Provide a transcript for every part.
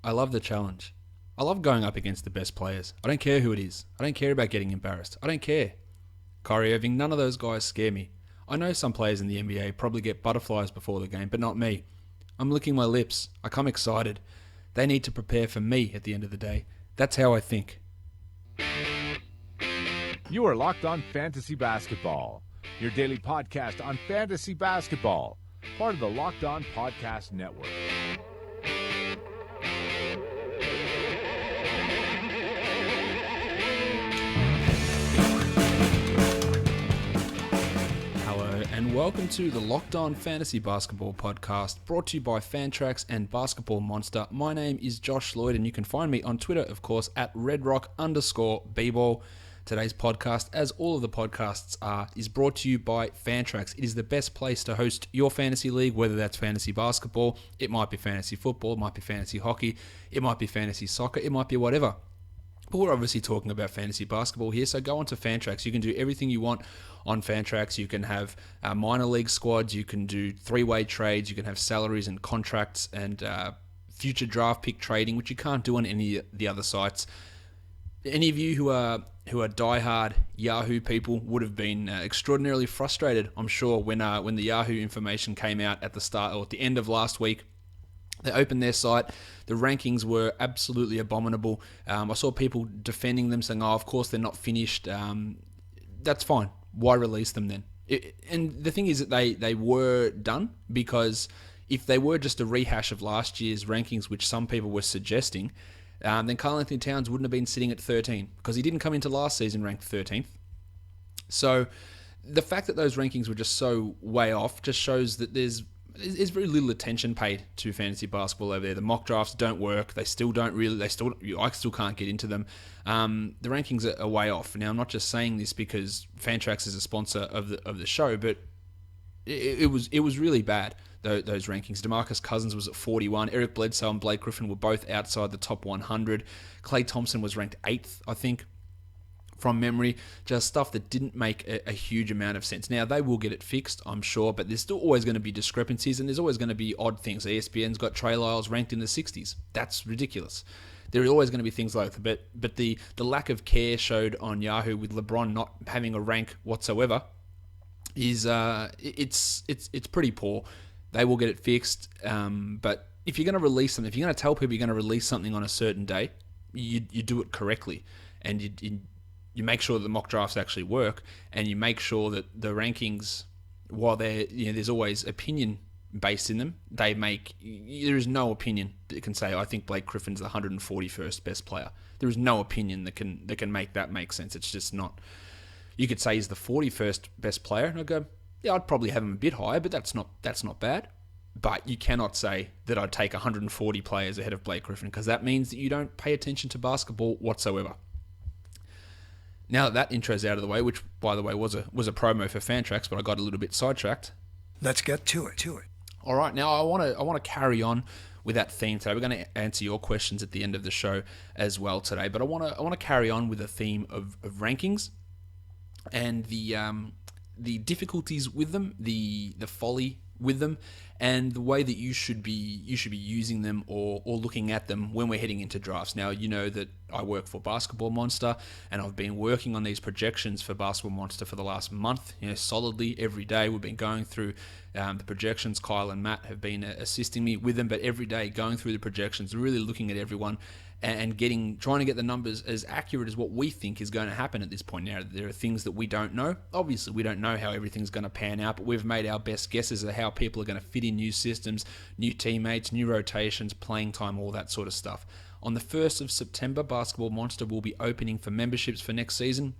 I love the challenge. I love going up against the best players. I don't care who it is. I don't care about getting embarrassed. I don't care. Kyrie Irving, none of those guys scare me. I know some players in the NBA probably get butterflies before the game, but not me. I'm licking my lips. I come excited. They need to prepare for me at the end of the day. That's how I think. You are Locked On Fantasy Basketball, your daily podcast on fantasy basketball, part of the Locked On Podcast Network. Hello and welcome to the Locked On Fantasy Basketball Podcast, brought to you by Fantrax and Basketball Monster. My name is Josh Lloyd and you can find me on Twitter, of course, at redrock_bball. Today's podcast, as all of the podcasts are, is brought to you by Fantrax. It is the best place to host your fantasy league, whether that's fantasy basketball, it might be fantasy football, it might be fantasy hockey, it might be fantasy soccer, it might be whatever. But we're obviously talking about fantasy basketball here, so go on to Fantrax. You can do everything you want on Fantrax. You can have minor league squads, you can do three-way trades, you can have salaries and contracts and future draft pick trading, which you can't do on any of the other sites. Any of you who are diehard Yahoo people would have been extraordinarily frustrated, I'm sure, when the Yahoo information came out at the start or at the end of last week. They opened their site. The rankings were absolutely abominable. I saw people defending them, saying, "Oh, of course they're not finished." That's fine. Why release them then? And the thing is that they were done, because if they were just a rehash of last year's rankings, which some people were suggesting, then Karl-Anthony Towns wouldn't have been sitting at 13, because he didn't come into last season ranked 13th. So the fact that those rankings were just so way off just shows that there's very little attention paid to fantasy basketball over there. The mock drafts don't work. I still can't get into them. The rankings are way off. Now, I'm not just saying this because Fantrax is a sponsor of the show, but it was really bad, those rankings. DeMarcus Cousins was at 41. Eric Bledsoe and Blake Griffin were both outside the top 100. Klay Thompson was ranked 8th, I think, from memory. Just stuff that didn't make a huge amount of sense. Now, they will get it fixed, I'm sure, but there's still always going to be discrepancies, and there's always going to be odd things. ESPN's got Trey Lyles ranked in the 60s. That's ridiculous. There are always going to be things like that, but the lack of care showed on Yahoo with LeBron not having a rank whatsoever is it's pretty poor. They will get it fixed, but if you're going to release something, if you're going to tell people you're going to release something on a certain day, you do it correctly, and you make sure that the mock drafts actually work, and you make sure that the rankings, while there's always opinion based in them, there is no opinion that can say, I think Blake Griffin's the 141st best player. There is no opinion that can make that make sense. It's just not. You could say he's the 41st best player, and I'd go, yeah, I'd probably have him a bit higher, but that's not bad. But you cannot say that I'd take 140 players ahead of Blake Griffin, because that means that you don't pay attention to basketball whatsoever. Now that intro's out of the way, which, by the way, was a promo for Fantrax, but I got a little bit sidetracked. Let's get to it. All right, now I want to carry on with that theme today. We're going to answer your questions at the end of the show as well today, but I want to carry on with a theme of rankings and the difficulties with them, the folly with them, and the way that you should be using them or looking at them when we're heading into drafts. Now, you know that I work for Basketball Monster, and I've been working on these projections for Basketball Monster for the last month, solidly every day. We've been going through the projections. Kyle and Matt have been assisting me with them, but every day going through the projections, really looking at everyone and trying to get the numbers as accurate as what we think is going to happen at this point. Now, there are things that we don't know. Obviously, we don't know how everything's going to pan out, but we've made our best guesses at how people are going to fit in new systems, new teammates, new rotations, playing time, all that sort of stuff. On the 1st of September, Basketball Monster will be opening for memberships for next season.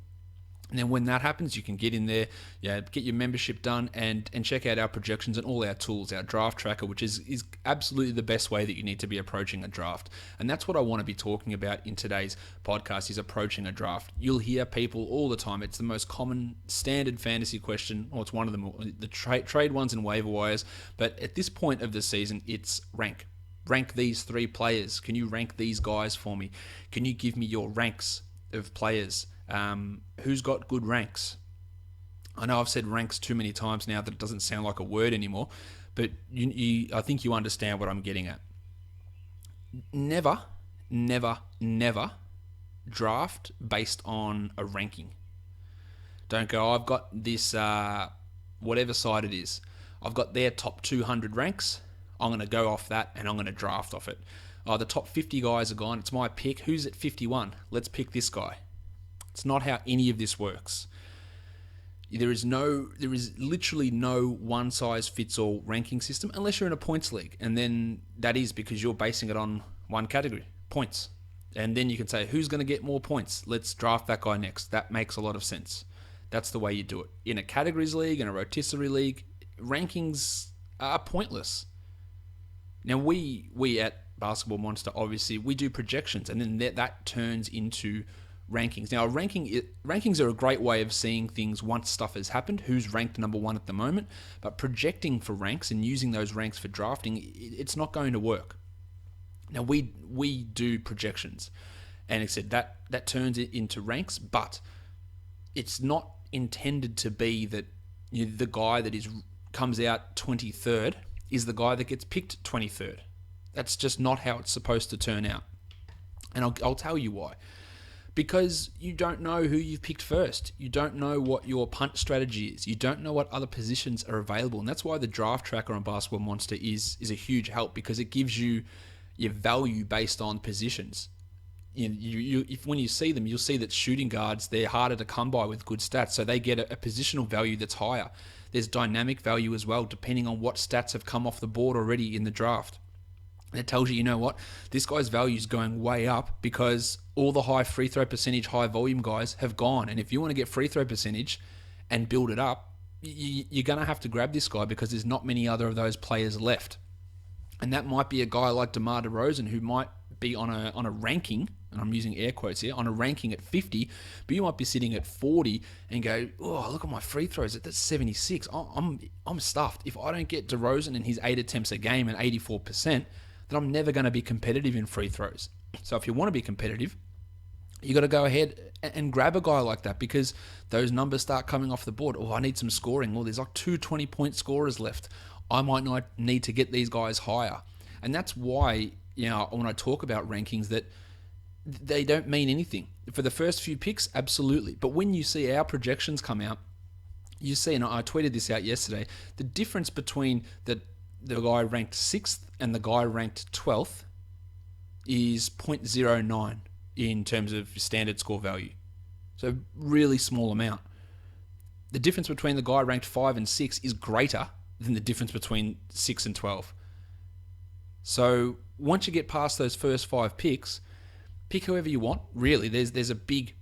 And then when that happens, you can get in there, get your membership done and check out our projections and all our tools, our draft tracker, which is absolutely the best way that you need to be approaching a draft. And that's what I want to be talking about in today's podcast, is approaching a draft. You'll hear people all the time. It's the most common standard fantasy question, or it's one of them, the trade ones and waiver wires. But at this point of the season, it's rank. Rank these 3 players. Can you rank these guys for me? Can you give me your ranks of players? Who's got good ranks? I know I've said ranks too many times now that it doesn't sound like a word anymore, but I think you understand what I'm getting at. Never, never, never draft based on a ranking. Don't go, I've got this, whatever side it is. I've got their top 200 ranks. I'm going to go off that and I'm going to draft off it. Oh, the top 50 guys are gone. It's my pick. Who's at 51? Let's pick this guy. It's not how any of this works. There is literally no one-size-fits-all ranking system unless you're in a points league. And then that is because you're basing it on one category, points. And then you can say, who's going to get more points? Let's draft that guy next. That makes a lot of sense. That's the way you do it. In a categories league, in a rotisserie league, rankings are pointless. Now, we at Basketball Monster, obviously, we do projections, and then that turns into rankings. Now, rankings are a great way of seeing things once stuff has happened, who's ranked number one at the moment, but projecting for ranks and using those ranks for drafting, it's not going to work. Now, we do projections, and like I said, that turns it into ranks, but it's not intended to be that the guy that comes out 23rd is the guy that gets picked 23rd. That's just not how it's supposed to turn out. And I'll tell you why. Because you don't know who you've picked first. You don't know what your punt strategy is. You don't know what other positions are available. And that's why the draft tracker on Basketball Monster is a huge help, because it gives you your value based on positions. If when you see them, you'll see that shooting guards, they're harder to come by with good stats, so they get a positional value that's higher. There's dynamic value as well, depending on what stats have come off the board already in the draft. And it tells you know what, this guy's value is going way up because all the high free throw percentage, high volume guys have gone. And if you want to get free throw percentage and build it up, you're going to have to grab this guy because there's not many other of those players left. And that might be a guy like DeMar DeRozan who might be on a ranking, and I'm using air quotes here, on a ranking at 50, but you might be sitting at 40 and go, oh, look at my free throws, that's 76. I'm stuffed. If I don't get DeRozan and his 8 attempts a game and 84%, then I'm never going to be competitive in free throws. So if you want to be competitive, you got to go ahead and grab a guy like that, because those numbers start coming off the board. Oh, I need some scoring. Well, there's like 2 20-point scorers left. I might not need to get these guys higher. And that's why, when I talk about rankings, that they don't mean anything. For the first few picks, absolutely. But when you see our projections come out, you see, and I tweeted this out yesterday, the difference between the guy ranked 6th and the guy ranked 12th is 0.09 in terms of standard score value. So really small amount. The difference between the guy ranked 5 and 6 is greater than the difference between 6 and 12. So once you get past those first 5 picks, pick whoever you want. Really, there's a big...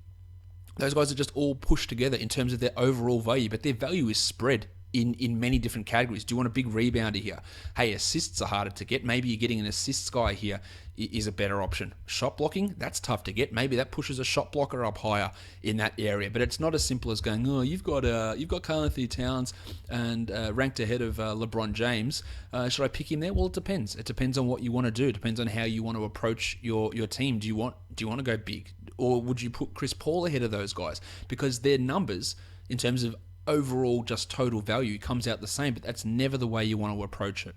Those guys are just all pushed together in terms of their overall value, but their value is spread in many different categories. Do you want a big rebounder here? Hey, assists are harder to get. Maybe you're getting an assists guy here is a better option. Shot blocking, that's tough to get. Maybe that pushes a shot blocker up higher in that area. But it's not as simple as going, oh, you've got Karl Anthony Towns and ranked ahead of LeBron James. Should I pick him there? Well, it depends. It depends on what you want to do. It depends on how you want to approach your team. Do you want to go big, or would you put Chris Paul ahead of those guys? Because their numbers in terms of overall just total value comes out the same, but that's never the way you want to approach it.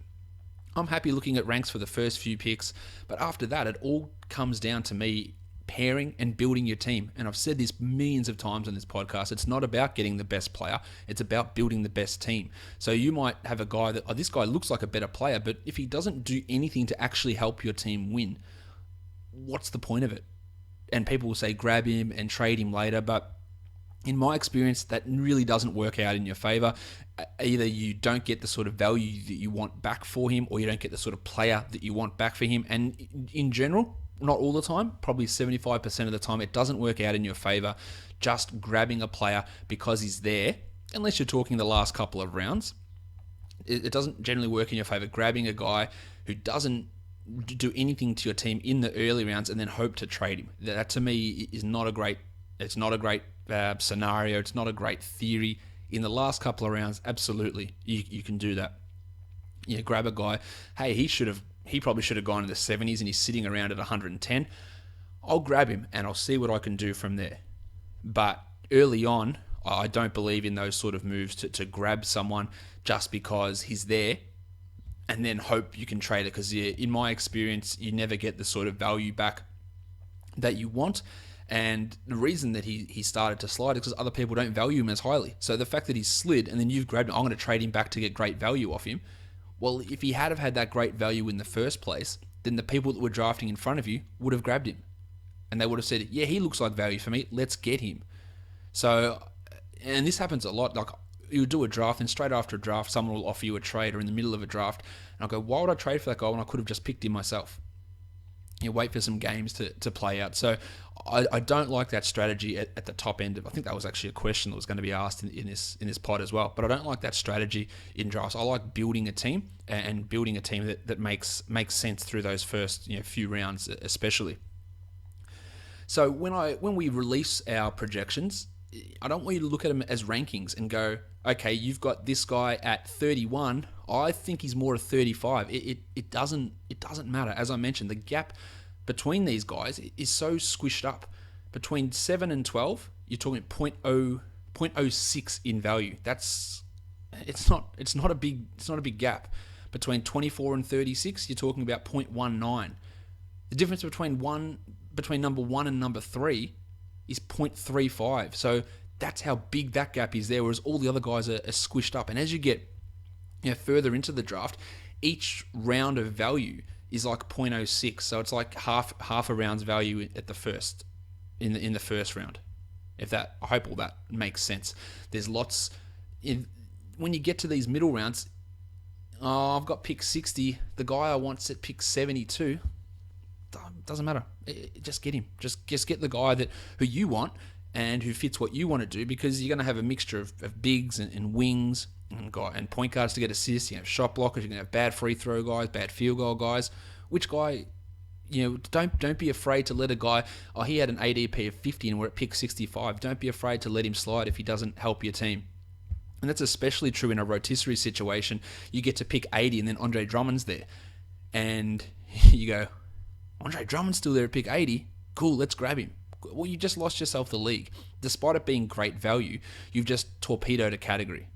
I'm happy looking at ranks for the first few picks, but after that, it all comes down to me pairing and building your team. And I've said this millions of times on this podcast. It's not about getting the best player. It's about building the best team. So you might have a guy that, this guy looks like a better player, but if he doesn't do anything to actually help your team win, what's the point of it? And people will say grab him and trade him later, but in my experience, that really doesn't work out in your favor. Either you don't get the sort of value that you want back for him, or you don't get the sort of player that you want back for him. And in general, not all the time, probably 75% of the time, it doesn't work out in your favor just grabbing a player because he's there, unless you're talking the last couple of rounds. It doesn't generally work in your favor grabbing a guy who doesn't do anything to your team in the early rounds and then hope to trade him. That to me is not a great... It's not a great scenario. It's not a great theory. In the last couple of rounds, absolutely, you can do that. Grab a guy. Hey, he probably should have gone to the 70s and he's sitting around at 110. I'll grab him and I'll see what I can do from there. But early on, I don't believe in those sort of moves to grab someone just because he's there. and then hope you can trade it, because in my experience, you never get the sort of value back that you want. And the reason that he started to slide is because other people don't value him as highly. So the fact that he's slid and then you've grabbed him, I'm going to trade him back to get great value off him. Well, if he had have had that great value in the first place, then the people that were drafting in front of you would have grabbed him. And they would have said, yeah, he looks like value for me, let's get him. So, and this happens a lot. Like, you do a draft, and straight after a draft, someone will offer you a trade, or in the middle of a draft, and I'll go, why would I trade for that guy when I could have just picked him myself? You wait for some games to play out. So I don't like that strategy at the top end. I think that was actually a question that was going to be asked in this pod as well. But I don't like that strategy in drafts. I like building a team, and building a team that makes sense through those first few rounds especially. So when we release our projections, I don't want you to look at them as rankings and go, okay, you've got this guy at 31. I think he's more at 35. It doesn't matter. As I mentioned, the gap between these guys is so squished up. Between 7 and 12, you're talking 0.06 in value. It's not a big gap. Between 24 and 36, you're talking about 0.19. The difference between number 1 and number 3 is 0.35. So that's how big that gap is there, whereas all the other guys are squished up. And as you get further into the draft, each round of value is like 0.06. So it's like half a round's value at the first in the first round. I hope all that makes sense. There's lots when you get to these middle rounds. I've got pick 60. The guy I want's at pick 72. Doesn't matter. Just get him. Just get the guy who you want and who fits what you want to do, because you're going to have a mixture of bigs and wings and point guards to get assists. You have shot blockers. You're going to have bad free throw guys, bad field goal guys. Which guy? Don't be afraid to let a guy. Oh, he had an ADP of 50 and we're at pick 65. Don't be afraid to let him slide if he doesn't help your team. And that's especially true in a rotisserie situation. You get to pick 80 and then Andre Drummond's there, and you go, Andre Drummond's still there at pick 80. Cool, let's grab him. Well, you just lost yourself the league. Despite it being great value, you've just torpedoed a category.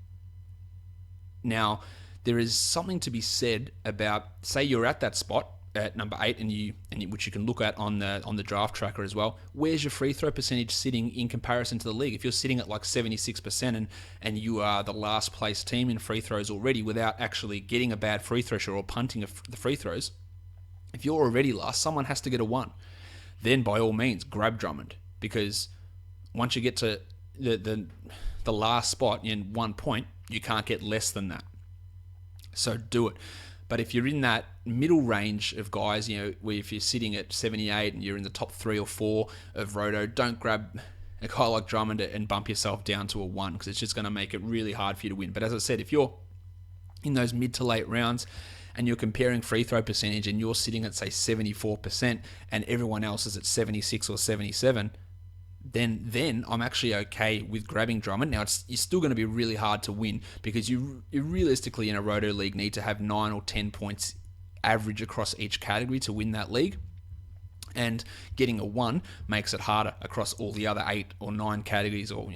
Now, there is something to be said about, say you're at that spot at number 8, and which you can look at on the draft tracker as well. Where's your free throw percentage sitting in comparison to the league? If you're sitting at like 76% and you are the last place team in free throws already without actually getting a bad free throw shot or punting the free throws, if you're already last, someone has to get a 1. Then by all means, grab Drummond, because once you get to the last spot in 1 point, you can't get less than that. So do it. But if you're in that middle range of guys, where if you're sitting at 78 and you're in the top 3 or 4 of Roto, don't grab a guy like Drummond and bump yourself down to a 1, because it's just going to make it really hard for you to win. But as I said, if you're in those mid to late rounds and you're comparing free throw percentage and you're sitting at, say, 74% and everyone else is at 76 or 77, then I'm actually okay with grabbing Drummond. Now, it's still going to be really hard to win, because you realistically in a Roto league need to have 9 or 10 points average across each category to win that league. And getting a 1 makes it harder across all the other 8 or 9 categories, or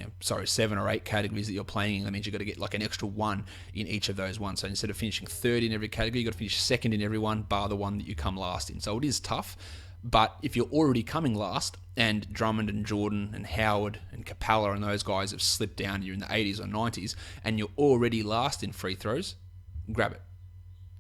7 or 8 categories that you're playing in. That means you've got to get like an extra 1 in each of those ones. So instead of finishing third in every category, you've got to finish second in every one, bar the one that you come last in. So it is tough. But if you're already coming last, and Drummond and Jordan and Howard and Capella and those guys have slipped down, you're in the 80s or 90s, and you're already last in free throws, grab it.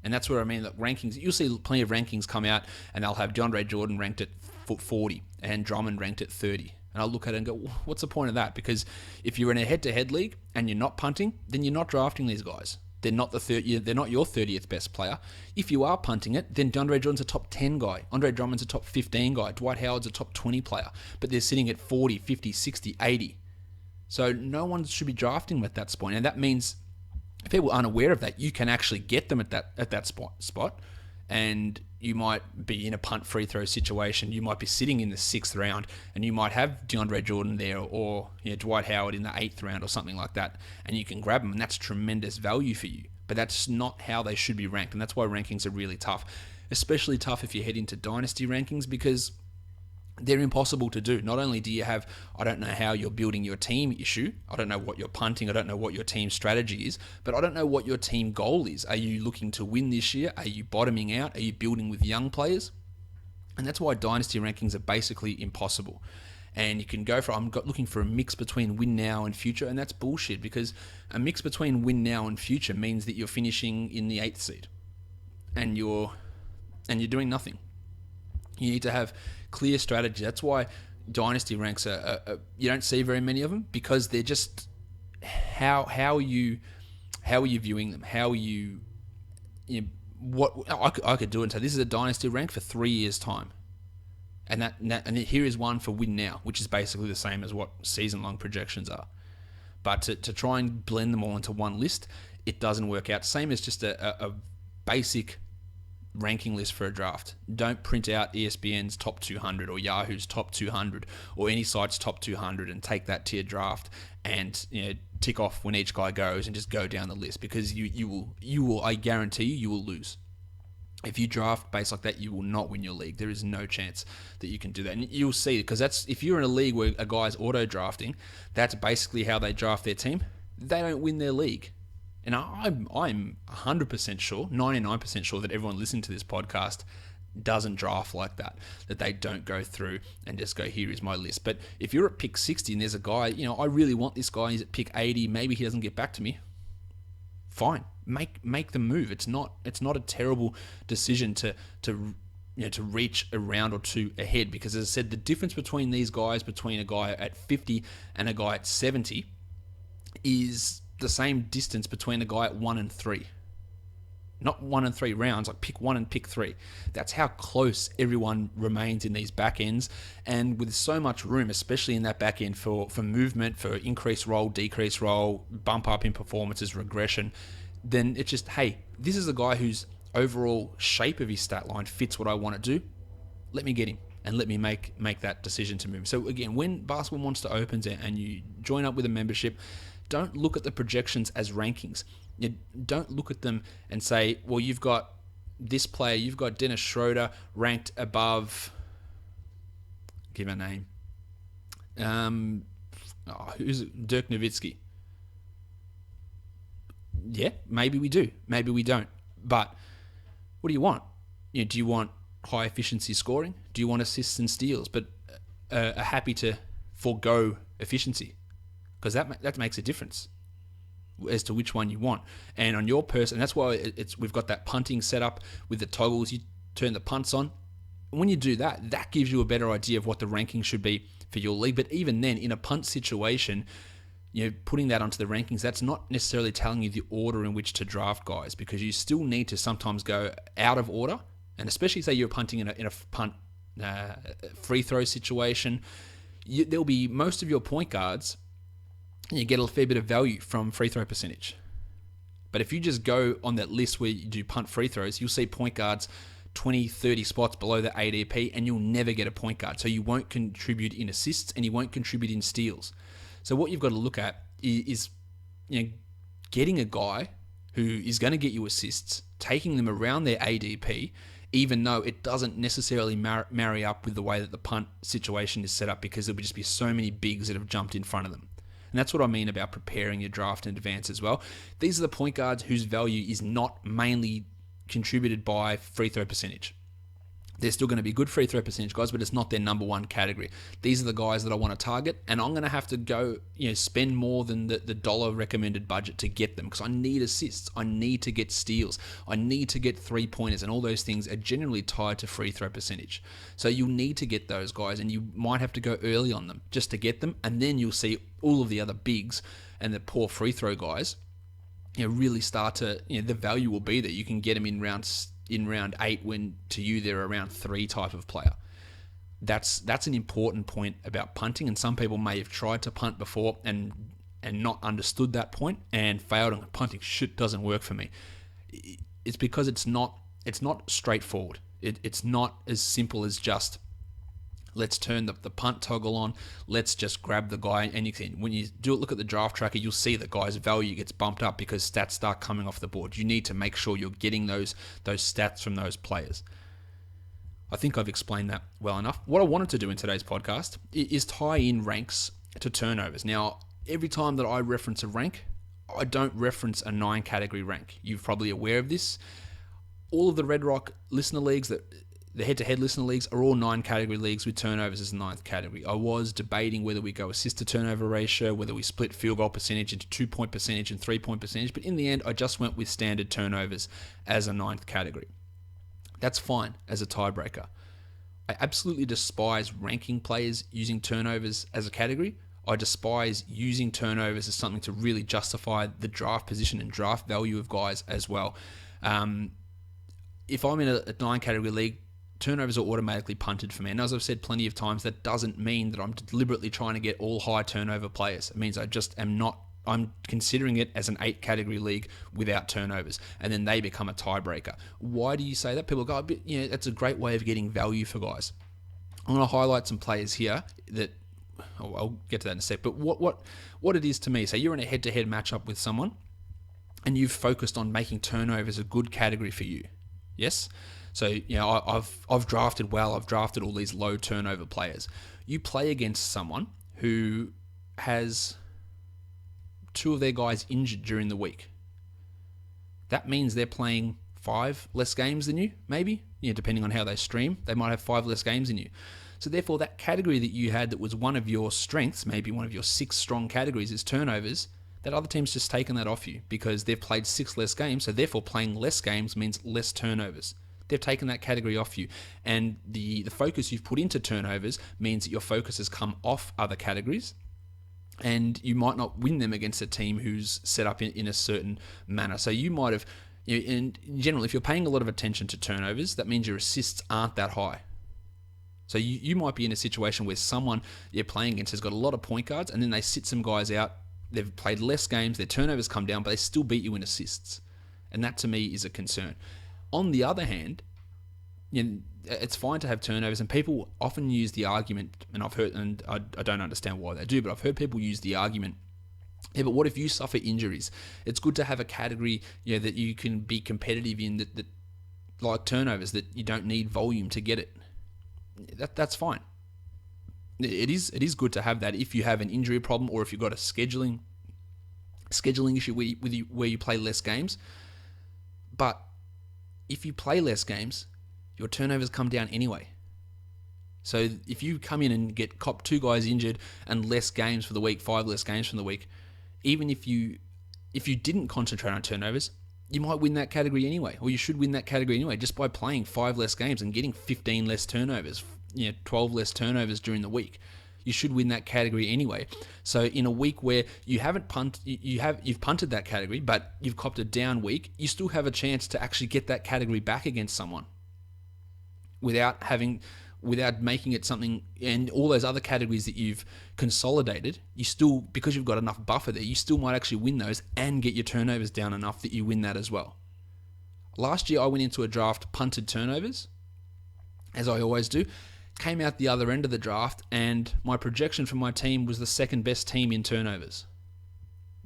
And that's where I mean, that rankings, you'll see plenty of rankings come out and they'll have DeAndre Jordan ranked at 40 and Drummond ranked at 30. And I'll look at it and go, what's the point of that? Because if you're in a head-to-head league and you're not punting, then you're not drafting these guys. They're not they're not your 30th best player. If you are punting it, then DeAndre Jordan's a top 10 guy. Andre Drummond's a top 15 guy. Dwight Howard's a top 20 player. But they're sitting at 40, 50, 60, 80. So no one should be drafting them at that point. And that means if people aren't aware of that, you can actually get them at that spot. And you might be in a punt free throw situation. You might be sitting in the 6th round and you might have DeAndre Jordan there, or Dwight Howard in the 8th round or something like that. And you can grab them, and that's tremendous value for you. But that's not how they should be ranked. And that's why rankings are really tough. Especially tough if you head into dynasty rankings, because they're impossible to do. Not only do you have, I don't know how you're building your team issue, I don't know what you're punting, I don't know what your team strategy is, but I don't know what your team goal is. Are you looking to win this year? Are you bottoming out? Are you building with young players? And that's why dynasty rankings are basically impossible. And you can go for, looking for a mix between win now and future, and that's bullshit, because a mix between win now and future means that you're finishing in the 8th seed and you're doing nothing. You need to have clear strategy. That's why dynasty ranks are you don't see very many of them, because they're just how are you viewing them? How are you what I could do it and say this is a dynasty rank for 3 years time, and here is one for win now, which is basically the same as what season long projections are. But to try and blend them all into one list, it doesn't work out. Same as just a basic ranking list for a draft. Don't print out ESPN's top 200 or Yahoo's top 200 or any site's top 200 and take that to your draft and tick off when each guy goes and just go down the list, because you will I guarantee you will lose. If you draft based like that, you will not win your league. There is no chance that you can do that. And you'll see, because that's, if you're in a league where a guy's auto drafting, that's basically how they draft their team. They don't win their league. And I'm 100% sure, 99% sure that everyone listening to this podcast doesn't draft like that they don't go through and just go, here is my list. But if you're at pick 60 and there's a guy, I really want this guy, he's at pick 80, maybe he doesn't get back to me, fine, make the move. It's not a terrible decision to reach a round or two ahead, because as I said, the difference between these guys, between a guy at 50 and a guy at 70, is the same distance between a guy at 1 and 3. Not 1 and 3 rounds, like pick 1 and pick 3. That's how close everyone remains in these back ends, and with so much room, especially in that back end for movement, for increased roll, decreased roll, bump up in performances, regression, then it's just, hey, this is a guy whose overall shape of his stat line fits what I want to do. Let me get him and let me make that decision to move. So again, when Basketball Monster opens and you join up with a membership, don't look at the projections as rankings. You don't look at them and say, well, you've got this player, you've got Dennis Schroeder ranked above, give him a name, who's it? Dirk Nowitzki. Yeah, maybe we do, maybe we don't. But what do you want? Do you want high efficiency scoring? Do you want assists and steals? But are happy to forego efficiency, because that makes a difference as to which one you want. And on your person, that's why we've got that punting set up with the toggles. You turn the punts on. And when you do that, that gives you a better idea of what the ranking should be for your league. But even then, in a punt situation, putting that onto the rankings, that's not necessarily telling you the order in which to draft guys, because you still need to sometimes go out of order. And especially say you're punting in a punt free throw situation, there'll be most of your point guards, you get a fair bit of value from free throw percentage. But if you just go on that list where you do punt free throws, you'll see point guards 20, 30 spots below the ADP, and you'll never get a point guard. So you won't contribute in assists and you won't contribute in steals. So what you've got to look at is getting a guy who is going to get you assists, taking them around their ADP, even though it doesn't necessarily marry up with the way that the punt situation is set up, because there'll just be so many bigs that have jumped in front of them. And that's what I mean about preparing your draft in advance as well. These are the point guards whose value is not mainly contributed by free throw percentage. They're still going to be good free throw percentage guys, but it's not their number one category. These are the guys that I want to target, and I'm going to have to go, spend more than the dollar recommended budget to get them, because I need assists, I need to get steals, I need to get 3-pointers, and all those things are generally tied to free throw percentage. So you'll need to get those guys, and you might have to go early on them just to get them, and then you'll see all of the other bigs and the poor free throw guys, really start to, the value will be that you can get them in round 8, when to you they're a round 3 type of player. That's an important point about punting, and some people may have tried to punt before and not understood that point and failed, and punting shit doesn't work for me. It's because it's not straightforward. It's not as simple as just let's turn the punt toggle on, let's just grab the guy. And when you look at the draft tracker, you'll see the guy's value gets bumped up because stats start coming off the board. You need to make sure you're getting those stats from those players. I think I've explained that well enough. What I wanted to do in today's podcast is tie in ranks to turnovers. Now, every time that I reference a rank, I don't reference a 9-category rank. You're probably aware of this. All of the Red Rock listener leagues, the head-to-head listener leagues, are all 9-category leagues with turnovers as the 9th category. I was debating whether we go assist-to-turnover ratio, whether we split field goal percentage into 2-point percentage and 3-point percentage, but in the end, I just went with standard turnovers as a 9th category. That's fine as a tiebreaker. I absolutely despise ranking players using turnovers as a category. I despise using turnovers as something to really justify the draft position and draft value of guys as well. If I'm in a 9-category league, turnovers are automatically punted for me. And as I've said plenty of times, that doesn't mean that I'm deliberately trying to get all high turnover players. It means I just am not. I'm considering it as an 8-category league without turnovers, and then they become a tiebreaker. Why do you say that? People go, that's a great way of getting value for guys. I'm going to highlight some players here that I'll get to that in a sec. But what it is to me, say you're in a head-to-head matchup with someone, and you've focused on making turnovers a good category for you. Yes. So I've drafted well. I've drafted all these low turnover players. You play against someone who has 2 of their guys injured during the week. That means they're playing 5 less games than you, maybe. Depending on how they stream, they might have 5 less games than you. So therefore, that category that you had that was one of your strengths, maybe one of your 6 strong categories, is turnovers. That other team's just taken that off you because they've played 6 less games. So therefore, playing less games means less turnovers. They've taken that category off you. And the focus you've put into turnovers means that your focus has come off other categories. And you might not win them against a team who's set up in a certain manner. So you might have, in general, if you're paying a lot of attention to turnovers, that means your assists aren't that high. So you might be in a situation where someone you're playing against has got a lot of point guards, and then they sit some guys out. They've played less games, their turnovers come down, but they still beat you in assists. And that to me is a concern. On the other hand, it's fine to have turnovers, and people often use the argument, and I've heard, and I don't understand why they do, but I've heard people use the argument, yeah, but what if you suffer injuries? It's good to have a category that you can be competitive in that like turnovers, that you don't need volume to get it. That's fine. It is good to have that if you have an injury problem or if you've got a scheduling issue where you play less games. But if you play less games, your turnovers come down anyway. So if you come in and get 2 guys injured and less games for the week, 5 less games from the week, even if you didn't concentrate on turnovers, you might win that category anyway, or you should win that category anyway, just by playing 5 less games and getting 15 less turnovers, 12 less turnovers during the week. You should win that category anyway. So in a week where you haven't you've punted that category, but you've copped a down week, you still have a chance to actually get that category back against someone without making it something. And all those other categories that you've consolidated, you still, because you've got enough buffer there, you still might actually win those and get your turnovers down enough that you win that as well. Last year I went into a draft punted turnovers, as I always do. Came out the other end of the draft, and my projection for my team was the second best team in turnovers.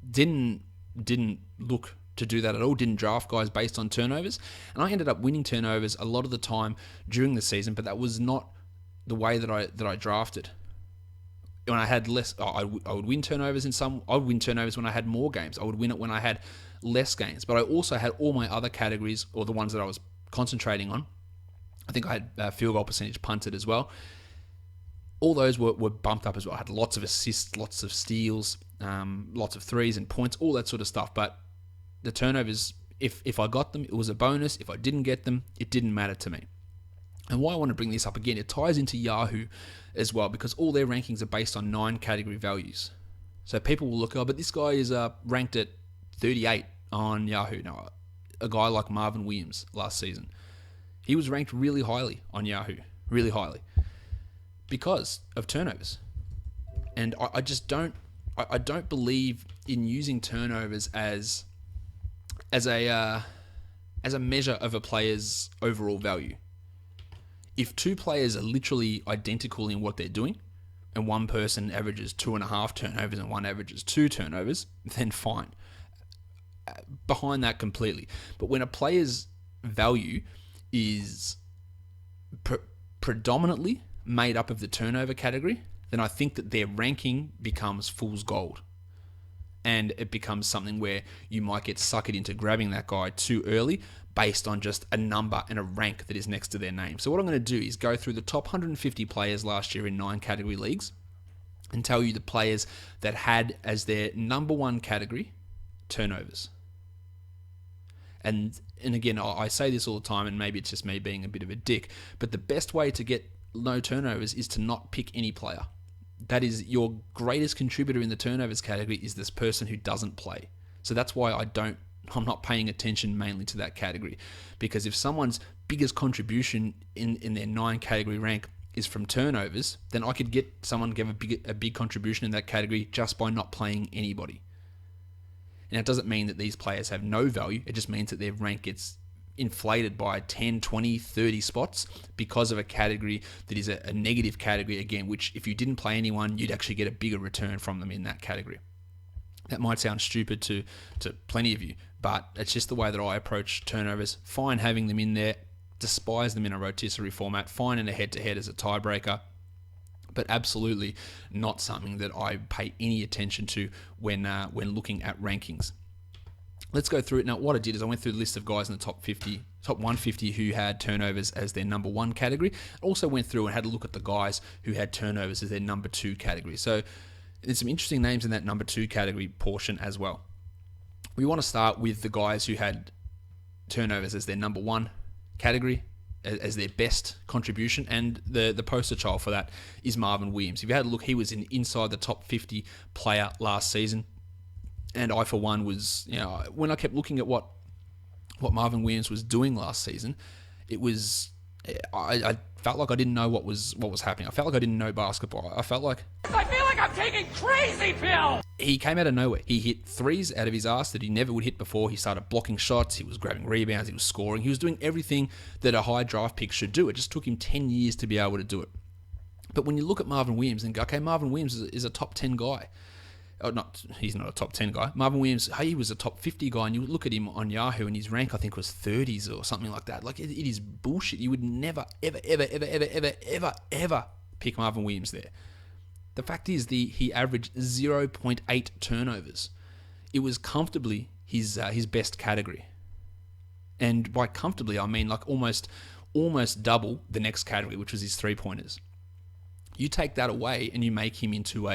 Didn't look to do that at all. Didn't draft guys based on turnovers, and I ended up winning turnovers a lot of the time during the season. But that was not the way that I drafted. When I had less, I would win turnovers I would win turnovers when I had more games. I would win it when I had less games. But I also had all my other categories, or the ones that I was concentrating on. I think I had field goal percentage punted as well. All those were bumped up as well. I had lots of assists, lots of steals, lots of threes and points, all that sort of stuff. But the turnovers, if I got them, it was a bonus. If I didn't get them, it didn't matter to me. And why I want to bring this up again, it ties into Yahoo as well, because all their rankings are based on 9 category values. So people will look, but this guy is ranked at 38 on Yahoo. Now, a guy like Marvin Williams last season, he was ranked really highly on Yahoo, really highly, because of turnovers. And I just don't believe in using turnovers as a measure of a player's overall value. If 2 players are literally identical in what they're doing, and one person averages 2.5 turnovers and one averages 2 turnovers, then fine. Behind that completely. But when a player's value is predominantly made up of the turnover category, then I think that their ranking becomes fool's gold. And it becomes something where you might get suckered into grabbing that guy too early based on just a number and a rank that is next to their name. So what I'm going to do is go through the top 150 players last year in 9 category leagues and tell you the players that had as their number one category turnovers. And again, I say this all the time, and maybe it's just me being a bit of a dick, but the best way to get no turnovers is to not pick any player. That is your greatest contributor in the turnovers category is this person who doesn't play. So that's why I'm not paying attention mainly to that category. Because if someone's biggest contribution in their 9 category rank is from turnovers, then I could get someone to give a big contribution in that category just by not playing anybody. And it doesn't mean that these players have no value. It just means that their rank gets inflated by 10, 20, 30 spots because of a category that is a negative category, again, which if you didn't play anyone, you'd actually get a bigger return from them in that category. That might sound stupid to plenty of you, but it's just the way that I approach turnovers. Fine having them in there, despise them in a rotisserie format, fine in a head-to-head as a tiebreaker, but absolutely not something that I pay any attention to when looking at rankings. Let's go through it. Now, what I did is I went through the list of guys in the top 150 who had turnovers as their number one category. I also went through and had a look at the guys who had turnovers as their number two category. So there's some interesting names in that number two category portion as well. We want to start with the guys who had turnovers as their number one category, as their best contribution, and the poster child for that is Marvin Williams. If you had a look, he was inside the top 50 player last season. And I, for one, was, when I kept looking at what Marvin Williams was doing last season, it was, I felt like I didn't know what was happening. I felt like I didn't know basketball. I feel like I'm taking crazy pills. He came out of nowhere. He hit threes out of his ass that he never would hit before. He started blocking shots. He was grabbing rebounds. He was scoring. He was doing everything that a high draft pick should do. It just took him 10 years to be able to do it. But when you look at Marvin Williams and go, okay, Marvin Williams is a top 10 guy. He's not a top 10 guy. Marvin Williams, he was a top 50 guy, and you look at him on Yahoo, and his rank, I think, was 30s or something like that. Like, it is bullshit. You would never, ever, ever, ever, ever, ever, ever, ever pick Marvin Williams there. The fact is, he averaged 0.8 turnovers. It was comfortably his best category. And by comfortably, I mean like almost double the next category, which was his three-pointers. You take that away, and you make him into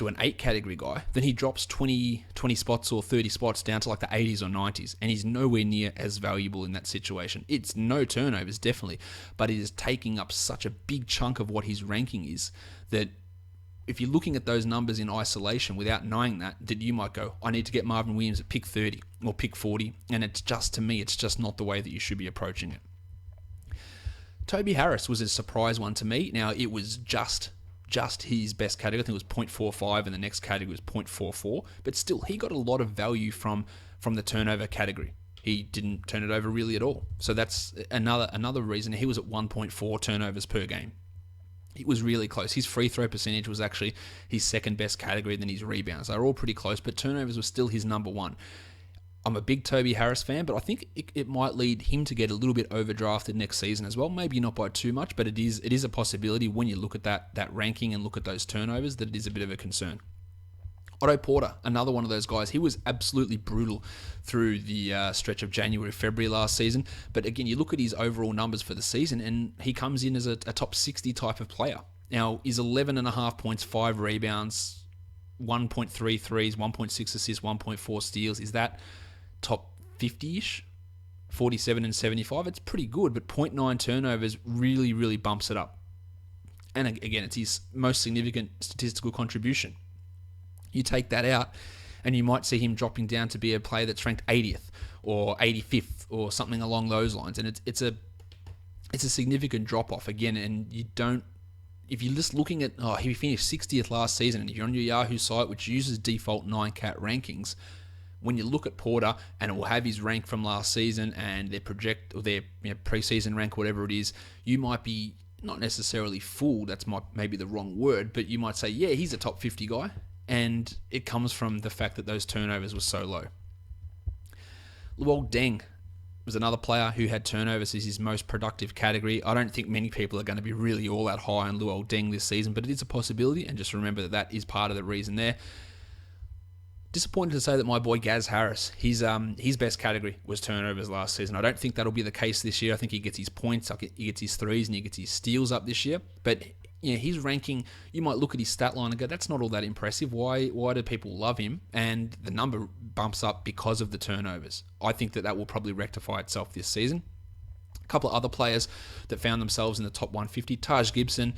an 8 category guy, then he drops 20 spots or 30 spots down to like the 80s or 90s, and he's nowhere near as valuable in that situation. It's no turnovers, definitely, but it is taking up such a big chunk of what his ranking is that if you're looking at those numbers in isolation without knowing that you might go, I need to get Marvin Williams at pick 30 or pick 40, and it's just not the way that you should be approaching it. Toby Harris was a surprise one to me. Now, it was just his best category. I think it was 0.45 and the next category was 0.44, but still he got a lot of value from the turnover category. He didn't turn it over really at all. So that's another reason. He was at 1.4 turnovers per game. It was really close. His free throw percentage was actually his second best category than his rebounds. They were all pretty close, but turnovers was still his number one. I'm a big Toby Harris fan, but I think it might lead him to get a little bit overdrafted next season as well. Maybe not by too much, but it is a possibility when you look at that ranking and look at those turnovers that it is a bit of a concern. Otto Porter, another one of those guys. He was absolutely brutal through the stretch of January, February last season. But again, you look at his overall numbers for the season, and he comes in as a top 60 type of player. Now, he's 11.5 points, 5 rebounds, 1.3 threes, 1.6 assists, 1.4 steals. Is that top 50-ish, 47 and 75? It's pretty good, but 0.9 turnovers really, really bumps it up. And again, it's his most significant statistical contribution. You take that out, and you might see him dropping down to be a player that's ranked 80th or 85th or something along those lines. And it's a significant drop-off again, and you don't. If you're just looking at, he finished 60th llast season, and if you're on your Yahoo site, which uses default 9-cat rankings, when you look at Porter and it will have his rank from last season and their preseason rank, whatever it is, you might be not necessarily fooled. That's maybe the wrong word, but you might say, yeah, he's a top 50 guy, and it comes from the fact that those turnovers were so low. Luol Deng, was another player who had turnovers as his most productive category. I don't think many people are going to be really all that high on Luol Deng this season, but it is a possibility, and just remember that that is part of the reason there. Disappointed to say that my boy Gaz Harris, his best category was turnovers last season. I don't think that'll be the case this year. I think he gets his points, he gets his threes, and he gets his steals up this year. But his ranking, you might look at his stat line and go, that's not all that impressive. Why do people love him? And the number bumps up because of the turnovers. I think that will probably rectify itself this season. A couple of other players that found themselves in the top 150. Taj Gibson,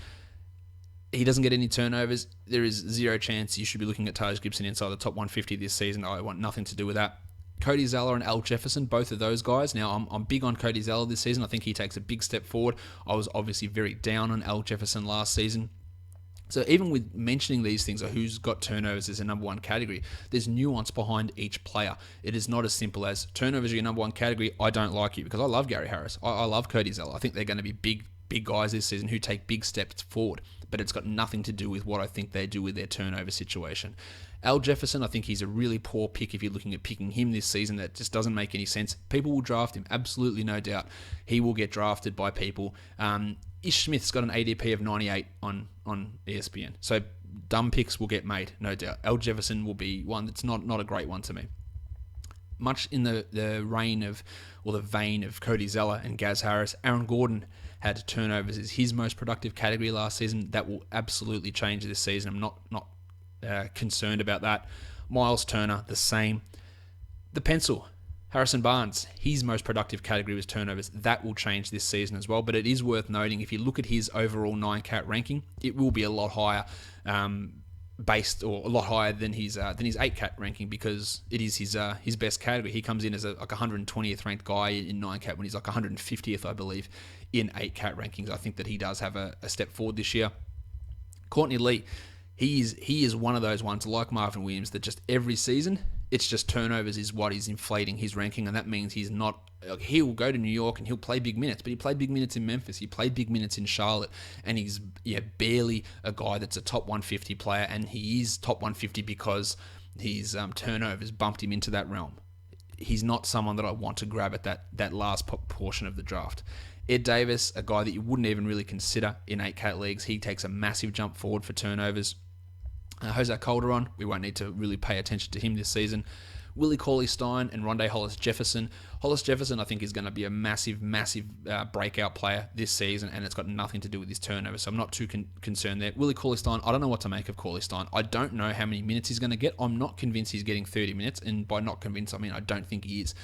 he doesn't get any turnovers. There is zero chance you should be looking at Taj Gibson inside the top 150 this season. I want nothing to do with that. Cody Zeller and Al Jefferson, both of those guys. Now, I'm big on Cody Zeller this season. I think he takes a big step forward. I was obviously very down on Al Jefferson last season. So even with mentioning these things, or who's got turnovers as a number one category, there's nuance behind each player. It is not as simple as turnovers are your number one category, I don't like you, because I love Gary Harris. I love Cody Zeller. I think they're going to be big guys this season who take big steps forward, but it's got nothing to do with what I think they do with their turnover situation. Al Jefferson, I think he's a really poor pick if you're looking at picking him this season. That just doesn't make any sense. People will draft him, absolutely no doubt. He will get drafted by people. Ish Smith's got an ADP of 98 on ESPN. So dumb picks will get made, no doubt. Al Jefferson will be one that's not a great one to me. Much in the vein of Cody Zeller and Gaz Harris, Aaron Gordon had turnovers as his most productive category last season. That will absolutely change this season. I'm not concerned about that. Miles Turner, the same. The pencil, Harrison Barnes, his most productive category was turnovers. That will change this season as well. But it is worth noting, if you look at his overall 9-cat ranking, it will be a lot higher, a lot higher than his 8-cat ranking, because it is his best category. He comes in as like 120th ranked guy in 9-cat when he's like 150th, I believe, in 8-cat rankings. I think that he does have a step forward this year. Courtney Lee, he is one of those ones like Marvin Williams that just every season, it's just turnovers is what is inflating his ranking, and that means he's not. He'll go to New York and he'll play big minutes, but he played big minutes in Memphis, he played big minutes in Charlotte, and he's barely a guy that's a top 150 player, and he is top 150 because his turnovers bumped him into that realm. He's not someone that I want to grab at that last portion of the draft. Ed Davis, a guy that you wouldn't even really consider in 8-cat leagues, he takes a massive jump forward for turnovers. Jose Calderon, we won't need to really pay attention to him this season. Willie Cauley-Stein and Rondé Hollis-Jefferson. Hollis-Jefferson, I think, is going to be a massive breakout player this season, and it's got nothing to do with his turnover, so I'm not too concerned there. Willie Cauley-Stein, I don't know what to make of Cauley-Stein. I don't know how many minutes he's going to get. I'm not convinced he's getting 30 minutes, and by not convinced, I mean I don't think he is.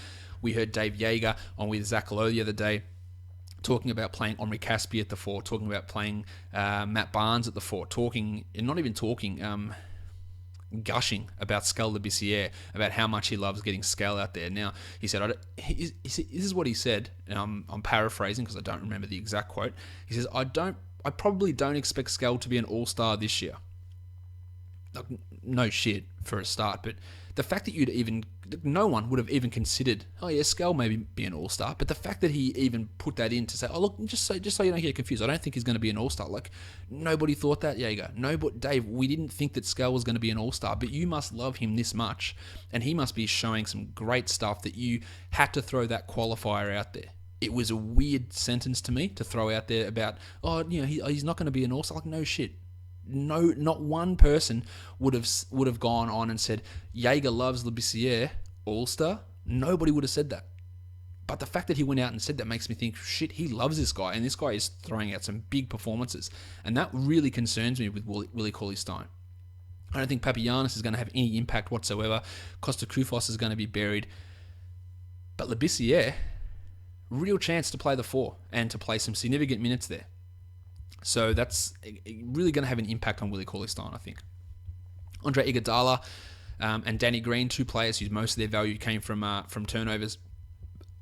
We heard Dave Yeager on with Zach Lowe the other day, talking about playing Omri Caspi at the 4, talking about playing Matt Barnes at the 4, gushing about Skal Labissiere, about how much he loves getting Skal out there. Now, he said, this is what he said, and I'm paraphrasing because I don't remember the exact quote. He says, I probably don't expect Skal to be an all-star this year. Like, no shit for a start, but the fact that no one would have even considered, oh yeah, Skal maybe be an all-star, but the fact that he even put that in to say, oh look, just so you don't get confused, I don't think he's going to be an all-star. Like, nobody thought that. Yeah, you go. No, but Dave, we didn't think that Skal was going to be an all-star, but you must love him this much, and he must be showing some great stuff that you had to throw that qualifier out there. It was a weird sentence to me to throw out there about, he's not going to be an all-star. Like, no shit. No, not one person would have gone on and said Yeager loves Labissiere all-star. Nobody would have said that. But the fact that he went out and said that makes me think, shit, he loves this guy, and this guy is throwing out some big performances, and that really concerns me with Willie Cauley-Stein. I don't think Papagiannis is going to have any impact whatsoever. Costa Koufos is going to be buried, but Labissiere, real chance to play the 4 and to play some significant minutes there. So that's really going to have an impact on Willie Cauley-Stein, I think. Andre Iguodala and Danny Green, 2 players whose most of their value came from turnovers.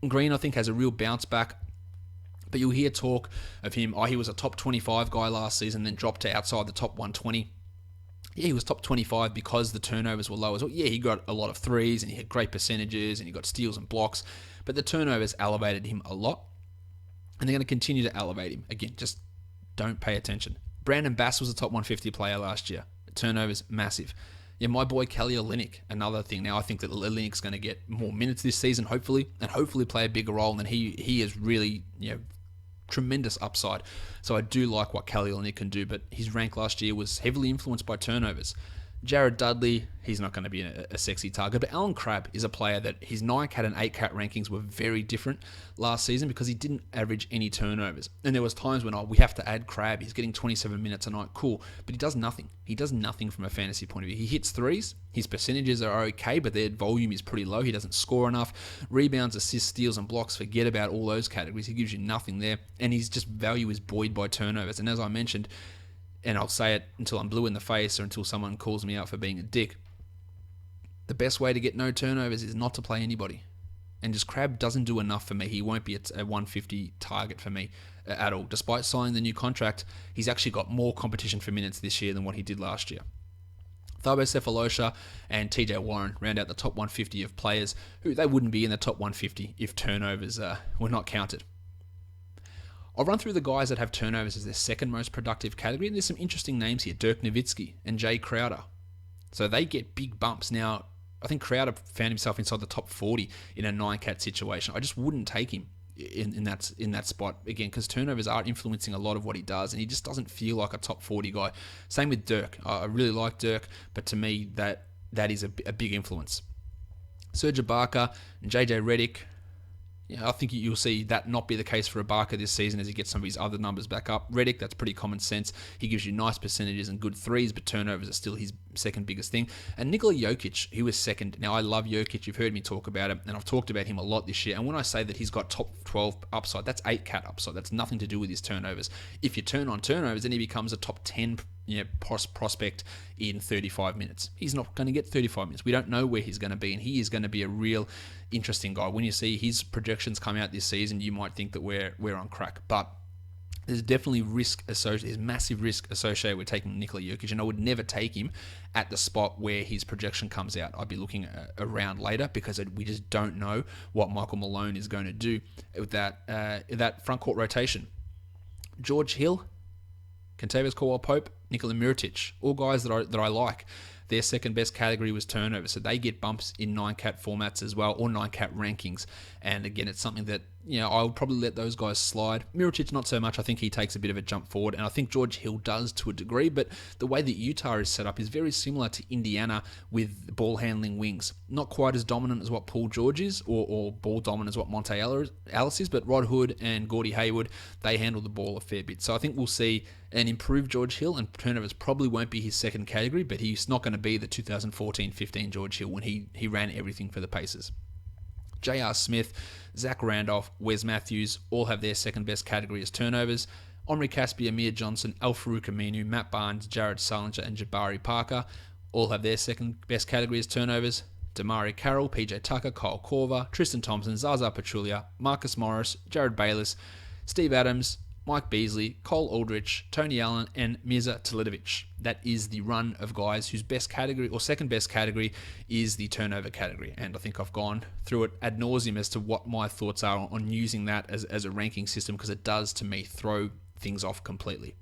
Green, I think, has a real bounce back, but you'll hear talk of him. He was a top 25 guy last season, then dropped to outside the top 120. Yeah, he was top 25 because the turnovers were low as well. Yeah, he got a lot of threes, and he had great percentages, and he got steals and blocks, but the turnovers elevated him a lot, and they're going to continue to elevate him. Again, just don't pay attention. Brandon Bass was a top 150 player last year. Turnovers, massive. Yeah, my boy Kelly Olynyk, another thing. Now I think that Olynyk's going to get more minutes this season, hopefully, and hopefully play a bigger role. And he is really, tremendous upside. So I do like what Kelly Olynyk can do, but his rank last year was heavily influenced by turnovers. Jared Dudley, he's not going to be a sexy target, but Alan Crabb is a player that his 9-cat and 8-cat rankings were very different last season because he didn't average any turnovers. And there was times when, we have to add Crabb. He's getting 27 minutes a night. Cool. But he does nothing. He does nothing from a fantasy point of view. He hits threes. His percentages are okay, but their volume is pretty low. He doesn't score enough. Rebounds, assists, steals, and blocks, forget about all those categories. He gives you nothing there. And his just value is buoyed by turnovers. And as I mentioned, and I'll say it until I'm blue in the face or until someone calls me out for being a dick, the best way to get no turnovers is not to play anybody. And just Crabb doesn't do enough for me. He won't be a 150 target for me at all. Despite signing the new contract, he's actually got more competition for minutes this year than what he did last year. Thabo Cephalosha and TJ Warren round out the top 150 of players who they wouldn't be in the top 150 if turnovers were not counted. I'll run through the guys that have turnovers as their second most productive category, and there's some interesting names here. Dirk Nowitzki and Jay Crowder. So they get big bumps. Now, I think Crowder found himself inside the top 40 in a 9-cat situation. I just wouldn't take him in that spot, again, because turnovers are influencing a lot of what he does, and he just doesn't feel like a top 40 guy. Same with Dirk. I really like Dirk, but to me, that is a big influence. Serge Ibaka and JJ Redick. I think you'll see that not be the case for Ibaka this season as he gets some of his other numbers back up. Redick, that's pretty common sense. He gives you nice percentages and good threes, but turnovers are still his second biggest thing. And Nikola Jokic, he was second. Now, I love Jokic. You've heard me talk about him, and I've talked about him a lot this year. And when I say that he's got top 12 upside, that's 8-cat upside. That's nothing to do with his turnovers. If you turn on turnovers, then he becomes a top 10 prospect in 35 minutes. He's not going to get 35 minutes. We don't know where he's going to be, and he is going to be a real interesting guy. When you see his projections come out this season, you might think that we're on crack, but there's definitely there's massive risk associated with taking Nikola Jokic, and I would never take him at the spot where his projection comes out. I'd be looking around later because we just don't know what Michael Malone is going to do with that front court rotation. George Hill, Kentavious Caldwell-Pope, Nikola Mirotic, all guys that I like. Their second best category was turnover, so they get bumps in 9-cat formats as well, or 9-cat rankings. And again, it's something that I would probably let those guys slide. Mirotic, not so much. I think he takes a bit of a jump forward, and I think George Hill does to a degree, but the way that Utah is set up is very similar to Indiana with ball-handling wings. Not quite as dominant as what Paul George is, or ball dominant as what Monte Ellis is, but Rod Hood and Gordie Hayward, they handle the ball a fair bit. So I think we'll see an improved George Hill, and turnovers probably won't be his second category, but he's not going to be the 2014-15 George Hill when he ran everything for the Pacers. J.R. Smith, Zach Randolph, Wes Matthews all have their second best category as turnovers. Omri Caspi, Amir Johnson, Al-Farouq Aminu, Matt Barnes, Jared Sullinger, and Jabari Parker all have their second best category as turnovers. Damari Carroll, PJ Tucker, Kyle Korver, Tristan Thompson, Zaza Pachulia, Marcus Morris, Jared Bayless, Steve Adams, Mike Beasley, Cole Aldrich, Tony Allen, and Mirza Teletovic. That is the run of guys whose best category or second best category is the turnover category. And I think I've gone through it ad nauseum as to what my thoughts are on using that as a ranking system, because it does, to me, throw things off completely.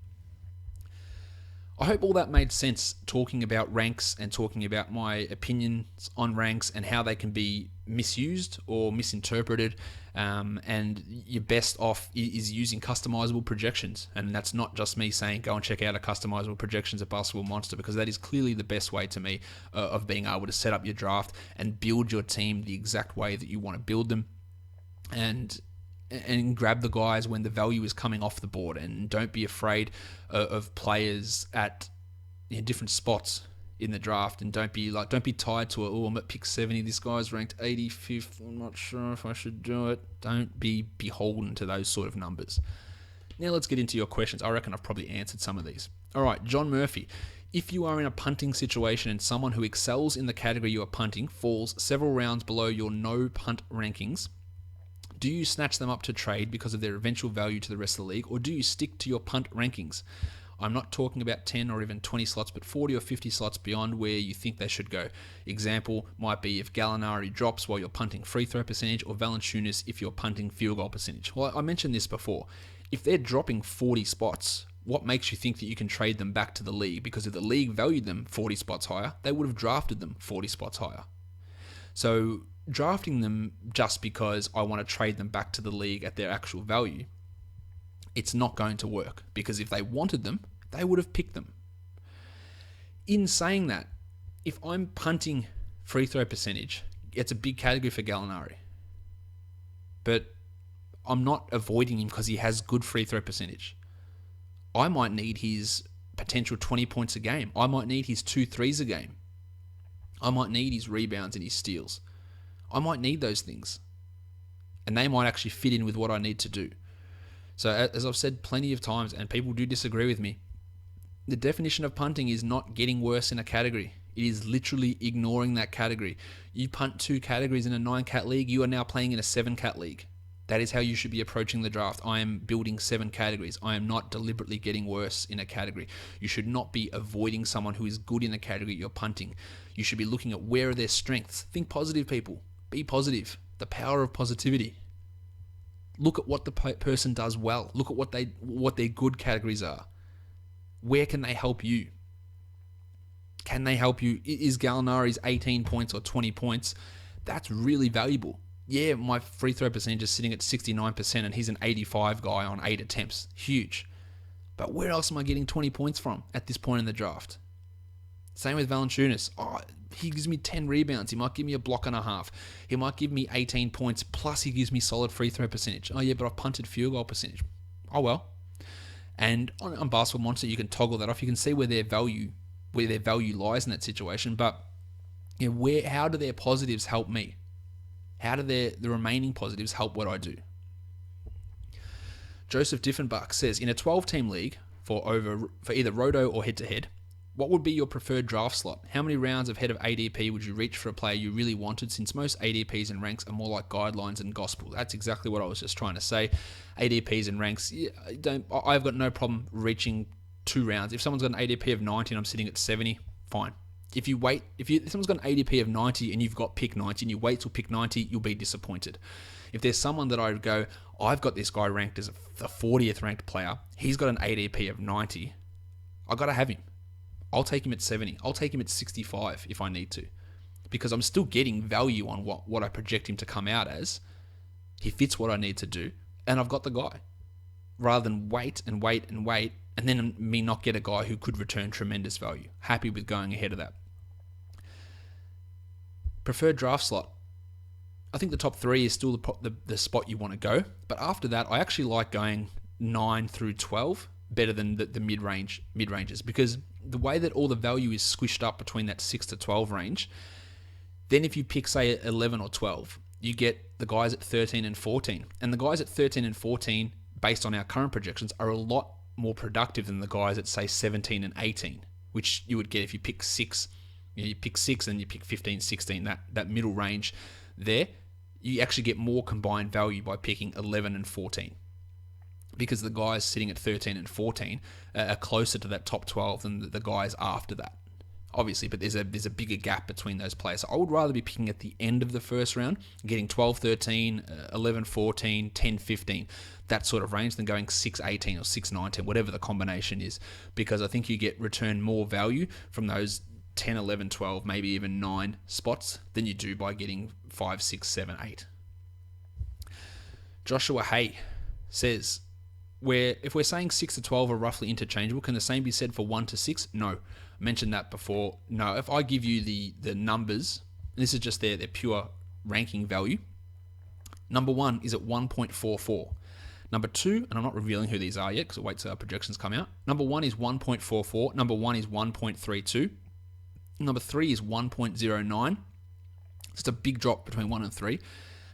I hope all that made sense, talking about ranks and talking about my opinions on ranks and how they can be misused or misinterpreted. And your best off is using customizable projections. And that's not just me saying go and check out a customizable projections at Basketball Monster, because that is clearly the best way to me of being able to set up your draft and build your team the exact way that you want to build them. And grab the guys when the value is coming off the board, and don't be afraid of players at different spots in the draft, and don't be tied to I'm at pick 70, this guy's ranked 85th, I'm not sure if I should do it. Don't be beholden to those sort of numbers. Now let's get into your questions. I reckon I've probably answered some of these. All right, John Murphy. If you are in a punting situation and someone who excels in the category you are punting falls several rounds below your no punt rankings, do you snatch them up to trade because of their eventual value to the rest of the league, or do you stick to your punt rankings? I'm not talking about 10 or even 20 slots, but 40 or 50 slots beyond where you think they should go. Example might be if Gallinari drops while you're punting free throw percentage, or Valanciunas if you're punting field goal percentage. Well, I mentioned this before. If they're dropping 40 spots what makes you think that you can trade them back to the league? Because if the league valued them 40 spots higher, they would have drafted them 40 spots higher. So drafting them just because I want to trade them back to the league at their actual value, it's not going to work, because if they wanted them, they would have picked them. In saying that, if I'm punting free throw percentage, it's a big category for Gallinari. But I'm not avoiding him because he has good free throw percentage. I might need his potential 20 points a game. I might need his 2 threes a game. I might need his rebounds and his steals. I might need those things. And they might actually fit in with what I need to do. So as I've said plenty of times, and people do disagree with me, the definition of punting is not getting worse in a category. It is literally ignoring that category. You punt 2 categories in a 9-cat league, you are now playing in a 7-cat league. That is how you should be approaching the draft. I am building 7 categories. I am not deliberately getting worse in a category. You should not be avoiding someone who is good in the category you're punting. You should be looking at where are their strengths. Think positive, people. Be positive. The power of positivity. Look at what the person does well. Look at what their good categories are. Where can they help you? Can they help you? Is Gallinari's 18 points or 20 points? That's really valuable. Yeah, my free throw percentage is sitting at 69% and he's an 85 guy on 8 attempts. Huge. But where else am I getting 20 points from at this point in the draft? Same with Valanciunas. Oh, he gives me 10 rebounds. He might give me a block and a half. He might give me 18 points, plus he gives me solid free throw percentage. Oh yeah, but I've punted field goal percentage. Oh well. And on Basketball Monster, you can toggle that off. You can see where their value lies in that situation. But you know, how do their positives help me? How do the remaining positives help what I do? Joseph Diffenbach says, in a 12-team league for either roto or head-to-head, what would be your preferred draft slot? How many rounds ahead of ADP would you reach for a player you really wanted, since most ADPs and ranks are more like guidelines and gospel? That's exactly what I was just trying to say. ADPs and ranks, I've got no problem reaching 2 rounds. If someone's got an ADP of 90 and I'm sitting at 70, fine. If someone's got an ADP of 90 and you've got pick 90 and you wait till pick 90, you'll be disappointed. If there's someone that I would go, I've got this guy ranked as the 40th ranked player, he's got an ADP of 90, I got to have him. I'll take him at 70. I'll take him at 65 if I need to, because I'm still getting value on what I project him to come out as. He fits what I need to do, and I've got the guy. Rather than wait and wait and wait, and then me not get a guy who could return tremendous value. Happy with going ahead of that. Preferred draft slot. I think the top 3 is still the spot you want to go, but after that, I actually like going 9 through 12 better than the mid-ranges, because the way that all the value is squished up between that 6 to 12 range, then if you pick, say, 11 or 12, you get the guys at 13 and 14. And the guys at 13 and 14, based on our current projections, are a lot more productive than the guys at, say, 17 and 18, which you would get if you pick 6. You pick 6 and you pick 15, 16, that middle range there. You actually get more combined value by picking 11 and 14. Because the guys sitting at 13 and 14 are closer to that top 12 than the guys after that. Obviously, but there's a bigger gap between those players. So I would rather be picking at the end of the first round, getting 12, 13, 11, 14, 10, 15, that sort of range, than going 6, 18 or 6, 19, whatever the combination is. Because I think you get return more value from those 10, 11, 12, maybe even 9 spots than you do by getting 5, 6, 7, 8. Joshua Hay says, if we're saying 6 to 12 are roughly interchangeable, can the same be said for 1 to 6? No. I mentioned that before. No, if I give you the numbers, and this is just their pure ranking value, number 1 is at 1.44. Number 2, and I'm not revealing who these are yet because I'll wait till our projections come out. Number 1 is 1.44. Number 1 is 1.32. Number 3 is 1.09. It's a big drop between 1 and 3.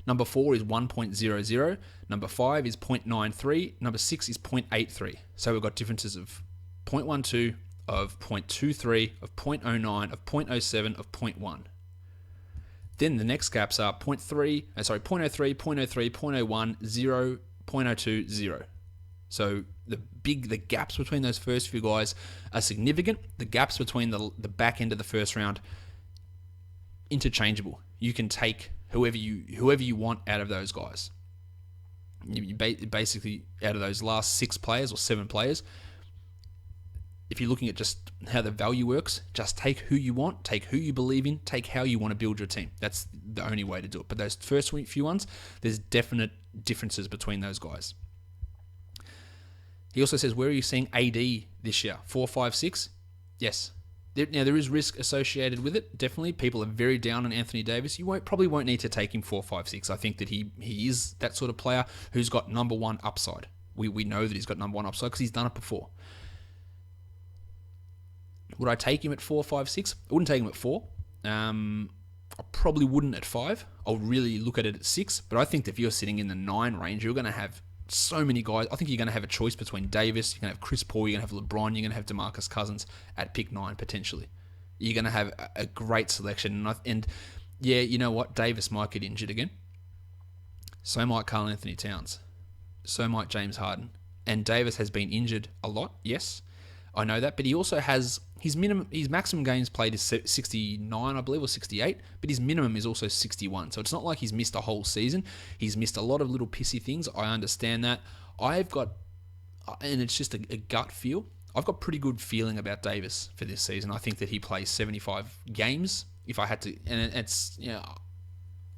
Number 4 is 1.00. Number 5 is 0.93. Number 6 is 0.83. So we've got differences of 0.12, of 0.23, of 0.09, of 0.07, of 0.1. Then the next gaps are 0.03, 0.03, 0.01, 0, 0.02, 0. So the gaps between those first few guys are significant. The gaps between the back end of the first round, interchangeable. You can take whoever you want out of those guys. You basically, out of those last 6 players or 7 players, if you're looking at just how the value works, just take who you want, take who you believe in, take how you want to build your team. That's the only way to do it. But those first few ones, there's definite differences between those guys. He also says, where are you seeing AD this year? 4, 5, 6? Yes. Now, there is risk associated with it, definitely. People are very down on Anthony Davis. You probably won't need to take him 4, 5, 6. I think that he is that sort of player who's got number one upside. We know that he's got number one upside because he's done it before. Would I take him at 4, 5, 6? I wouldn't take him at 4. I probably wouldn't at 5. I'll really look at it at 6. But I think that if you're sitting in the 9 range, you're going to have so many guys. I think you're going to have a choice between Davis, you're going to have Chris Paul, you're going to have LeBron, you're going to have DeMarcus Cousins at pick 9 potentially. You're going to have a great selection. And yeah, you know what? Davis might get injured again. So might Karl Anthony Towns. So might James Harden. And Davis has been injured a lot, yes. I know that, but he also has his maximum games played is 69, I believe, or 68, but his minimum is also 61. So it's not like he's missed a whole season. He's missed a lot of little pissy things. I understand that. I've got, and it's just a gut feel, I've got pretty good feeling about Davis for this season. I think that he plays 75 games. If I had to, and it's, you know,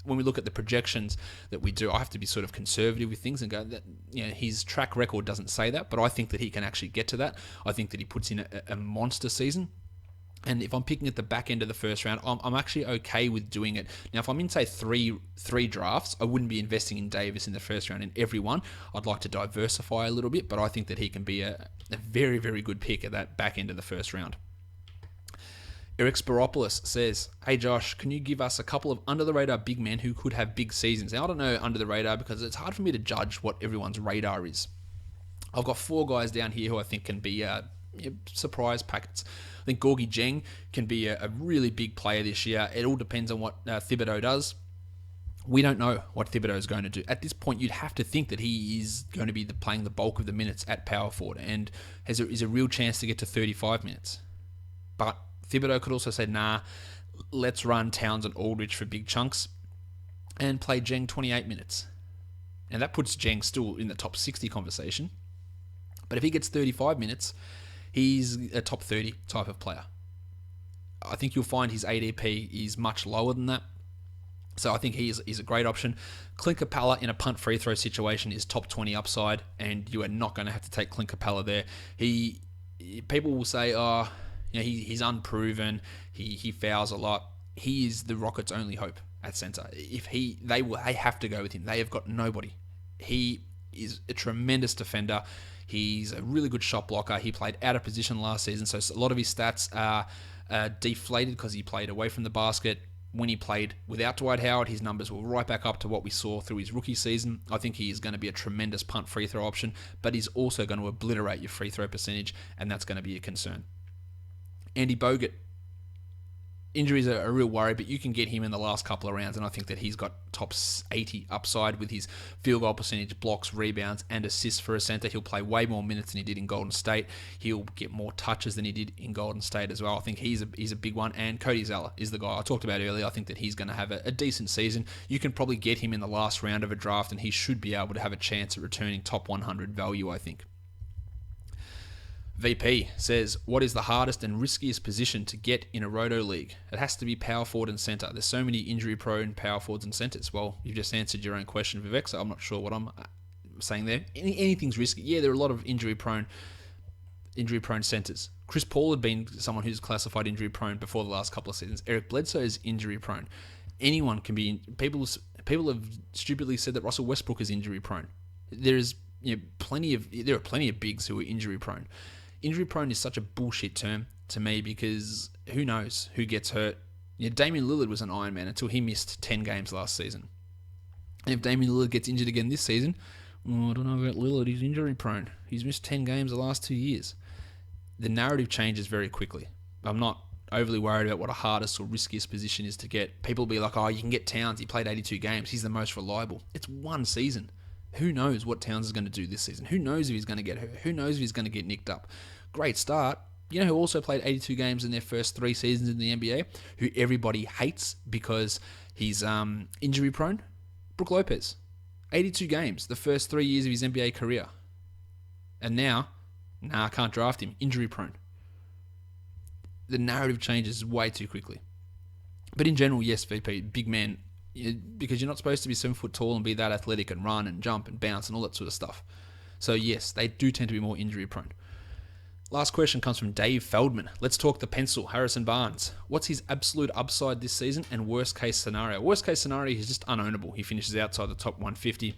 when we look at the projections that we do, I have to be sort of conservative with things and go that, you know, his track record doesn't say that, but I think that he can actually get to that. I think that he puts in a monster season. And if I'm picking at the back end of the first round, I'm actually okay with doing it. Now, if I'm in, say, three drafts, I wouldn't be investing in Davis in the first round in every one. I'd like to diversify a little bit, but I think that he can be a very, very good pick at that back end of the first round. Eric Spiropoulos says, hey Josh, can you give us a couple of under-the-radar big men who could have big seasons? Now, I don't know under the radar because it's hard for me to judge what everyone's radar is. I've got 4 guys down here who I think can be surprise packets. I think Gorgie Dieng can be a really big player this year. It all depends on what Thibodeau does. We don't know what Thibodeau is going to do. At this point, you'd have to think that he is going to be playing the bulk of the minutes at power forward and is a real chance to get to 35 minutes. But Thibodeau could also say, nah, let's run Towns and Aldridge for big chunks and play Dieng 28 minutes. And that puts Dieng still in the top 60 conversation. But if he gets 35 minutes, he's a top 30 type of player. I think you'll find his ADP is much lower than that. So I think he's a great option. Clint Capella in a punt free throw situation is top 20 upside, and you are not going to have to take Clint Capella there. People will say, oh, you know, he's unproven. He fouls a lot. He is the Rockets' only hope at center. They have to go with him. They have got nobody. He is a tremendous defender. He's a really good shot blocker. He played out of position last season, so a lot of his stats are deflated because he played away from the basket. When he played without Dwight Howard, his numbers were right back up to what we saw through his rookie season. I think he is going to be a tremendous punt free throw option, but he's also going to obliterate your free throw percentage, and that's going to be a concern. Andy Bogut. Injuries are a real worry, but you can get him in the last couple of rounds, and I think that he's got top 80 upside with his field goal percentage, blocks, rebounds, and assists for a center. He'll play way more minutes than he did in Golden State. He'll get more touches than he did in Golden State as well. I think he's a big one, and Cody Zeller is the guy I talked about earlier. I think that he's going to have a decent season. You can probably get him in the last round of a draft, and he should be able to have a chance at returning top 100 value, I think. VP says, what is the hardest and riskiest position to get in a roto league? It has to be power forward and center. There's so many injury-prone power forwards and centers. Well, you've just answered your own question, Vivek, so I'm not sure what I'm saying there. Anything's risky. Yeah, there are a lot of injury-prone centers. Chris Paul had been someone who's classified injury-prone before the last couple of seasons. Eric Bledsoe is injury-prone. Anyone can be. People have stupidly said that Russell Westbrook is injury-prone. There are plenty of bigs who are injury-prone. Injury prone is such a bullshit term to me because who knows who gets hurt. Damian Lillard was an Iron Man until he missed 10 games last season. And if Damian Lillard gets injured again this season, I don't know about Lillard, he's injury prone. He's missed 10 games the last 2 years. The narrative changes very quickly. I'm not overly worried about what a hardest or riskiest position is to get. People will be like, oh, you can get Towns, he played 82 games, he's the most reliable. It's one season. Who knows what Towns is going to do this season? Who knows if he's going to get hurt? Who knows if he's going to get nicked up? Great start. You know who also played 82 games in their first 3 seasons in the NBA, who everybody hates because he's injury prone? Brook Lopez. 82 games, the first 3 years of his NBA career. And now, I can't draft him. Injury prone. the narrative changes way too quickly. But in general, yes, VP, big man, because you're not supposed to be 7 foot tall and be that athletic and run and jump and bounce and all that sort of stuff. So yes, they do tend to be more injury prone. Last question comes from Dave Feldman. Let's talk the pencil, Harrison Barnes. What's his absolute upside this season and worst case scenario? Worst case scenario, he's just unownable. He finishes outside the top 150.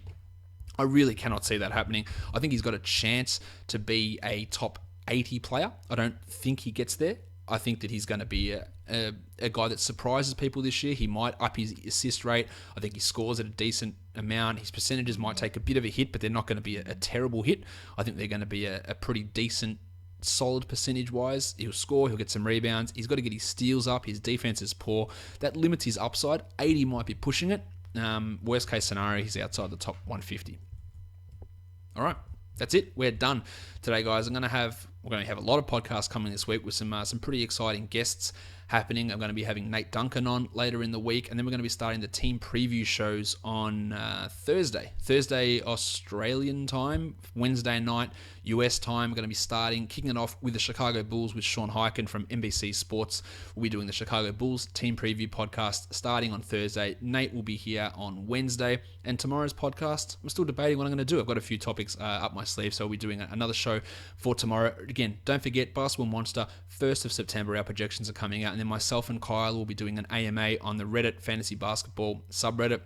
I really cannot see that happening. I think he's got a chance to be a top 80 player. I don't think he gets there. I think that he's going to be a guy that surprises people this year. He might up his assist rate. I think he scores at a decent amount. His percentages might take a bit of a hit, but they're not going to be a terrible hit. I think they're going to be a pretty decent, solid percentage-wise. He'll score. He'll get some rebounds. He's got to get his steals up. His defense is poor. That limits his upside. 80 might be pushing it. Worst case scenario, he's outside the top 150. All right, that's it. We're done today, guys. We're going to have a lot of podcasts coming this week with some pretty exciting guests happening. I'm going to be having Nate Duncan on later in the week, and then we're going to be starting the team preview shows on Thursday Australian time, Wednesday night US time. We're going to be kicking it off with the Chicago Bulls with Sean Hyken from NBC Sports. We'll be doing the Chicago Bulls team preview podcast starting on Thursday. Nate will be here on Wednesday, and tomorrow's podcast, I'm still debating what I'm going to do. I've got a few topics up my sleeve, so we'll be doing another show for tomorrow. Again, don't forget, Basketball Monster, 1st of September, our projections are coming out, and then myself and Kyle will be doing an AMA on the Reddit Fantasy Basketball subreddit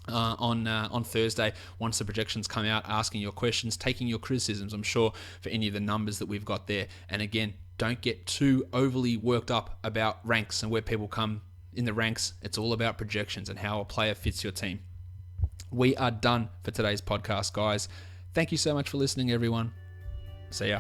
on Thursday once the projections come out, asking your questions, taking your criticisms, I'm sure, for any of the numbers that we've got there. And again, don't get too overly worked up about ranks and where people come in the ranks. It's all about projections and how a player fits your team. We are done for today's podcast, guys. Thank you so much for listening, everyone. See ya.